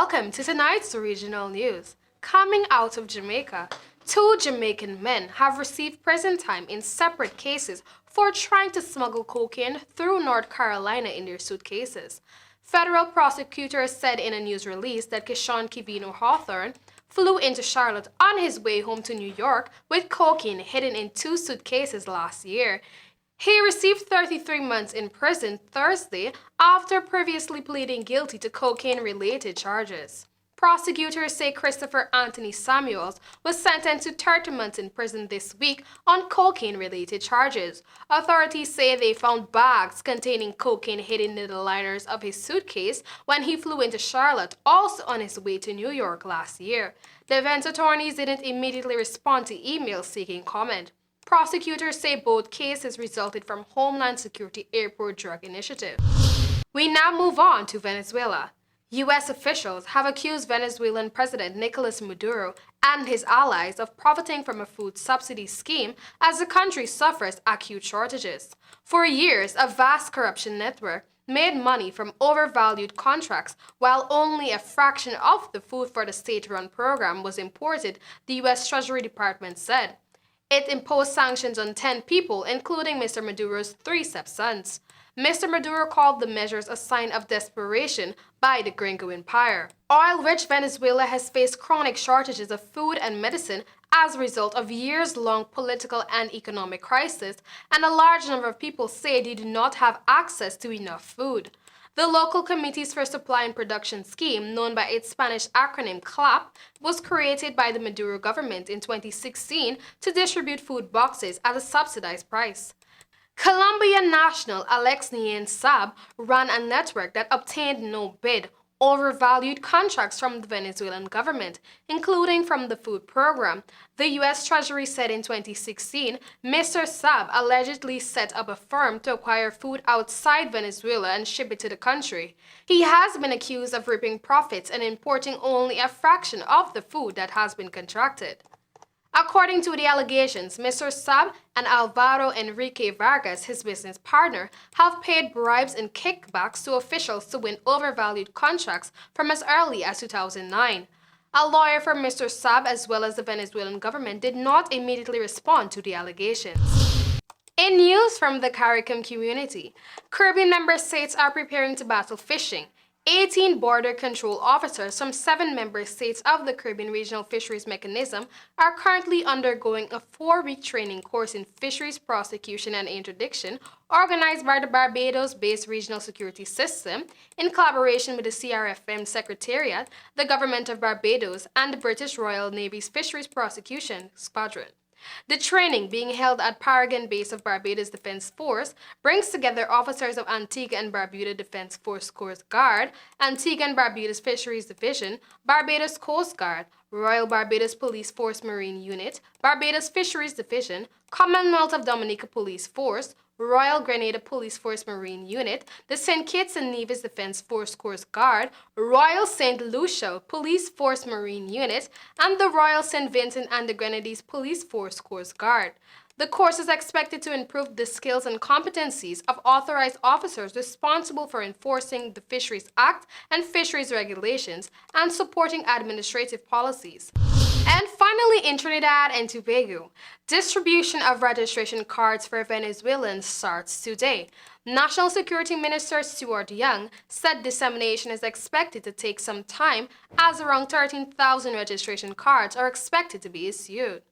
Welcome to tonight's regional news. Coming out of Jamaica, two Jamaican men have received prison time in separate cases for trying to smuggle cocaine through North Carolina in their suitcases. Federal prosecutors said in a news release that Keyshawn Kivino Hawthorne flew into Charlotte on his way home to New York with cocaine hidden in two suitcases last year. He received 33 months in prison Thursday after previously pleading guilty to cocaine-related charges. Prosecutors say Christopher Anthony Samuels was sentenced to 30 months in prison this week on cocaine-related charges. Authorities say they found bags containing cocaine hidden in the liners of his suitcase when he flew into Charlotte, also on his way to New York last year. Defense attorneys didn't immediately respond to emails seeking comment. Prosecutors say both cases resulted from Homeland Security Airport Drug Initiative. We now move on to Venezuela. U.S. officials have accused Venezuelan President Nicolas Maduro and his allies of profiting from a food subsidy scheme as the country suffers acute shortages. For years, a vast corruption network made money from overvalued contracts while only a fraction of the food for the state-run program was imported, the U.S. Treasury Department said. It imposed sanctions on 10 people, including Mr. Maduro's 3 stepsons. Mr. Maduro called the measures a sign of desperation by the Gringo Empire. Oil-rich Venezuela has faced chronic shortages of food and medicine as a result of years-long political and economic crisis, and a large number of people say they do not have access to enough food. The Local Committees for Supply and Production Scheme, known by its Spanish acronym CLAP, was created by the Maduro government in 2016 to distribute food boxes at a subsidized price. Colombian national Alex Nien Saab ran a network that obtained no bid, overvalued contracts from the Venezuelan government, including from the food program. The U.S. Treasury said in 2016, Mr. Saab allegedly set up a firm to acquire food outside Venezuela and ship it to the country. He has been accused of reaping profits and importing only a fraction of the food that has been contracted. According to the allegations, Mr. Saab and Alvaro Enrique Vargas, his business partner, have paid bribes and kickbacks to officials to win overvalued contracts from as early as 2009. A lawyer for Mr. Saab, as well as the Venezuelan government, did not immediately respond to the allegations. In news from the CARICOM community, Caribbean member states are preparing to battle fishing. 18 border control officers from 7 member states of the Caribbean Regional Fisheries Mechanism are currently undergoing a 4-week training course in fisheries prosecution and interdiction organized by the Barbados-based Regional Security System in collaboration with the CRFM Secretariat, the Government of Barbados, and the British Royal Navy's Fisheries Prosecution Squadron. The training, being held at Paragon Base of Barbados Defense Force, brings together officers of Antigua and Barbuda Defense Force Coast Guard, Antigua and Barbuda's Fisheries Division, Barbados Coast Guard, Royal Barbados Police Force Marine Unit, Barbados Fisheries Division, Commonwealth of Dominica Police Force, Royal Grenada Police Force Marine Unit, the St. Kitts and Nevis Defense Force Coast Guard, Royal St. Lucia Police Force Marine Unit, and the Royal St. Vincent and the Grenadines Police Force Coast Guard. The course is expected to improve the skills and competencies of authorized officers responsible for enforcing the Fisheries Act and fisheries regulations and supporting administrative policies. And finally, in Trinidad and Tobago, distribution of registration cards for Venezuelans starts today. National Security Minister Stuart Young said dissemination is expected to take some time as around 13,000 registration cards are expected to be issued.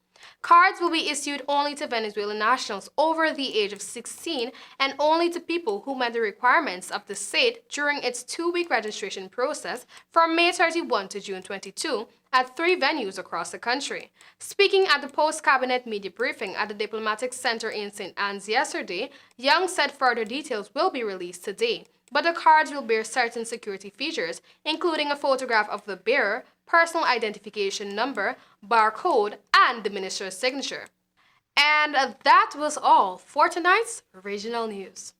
Cards will be issued only to Venezuelan nationals over the age of 16 and only to people who met the requirements of the state during its 2-week registration process from May 31 to June 22 at 3 venues across the country. Speaking at the post-cabinet media briefing at the Diplomatic Center in St. Anne's yesterday, Young said further details will be released today, but the cards will bear certain security features, including a photograph of the bearer, personal identification number, barcode, and the minister's signature. And that was all for tonight's regional news.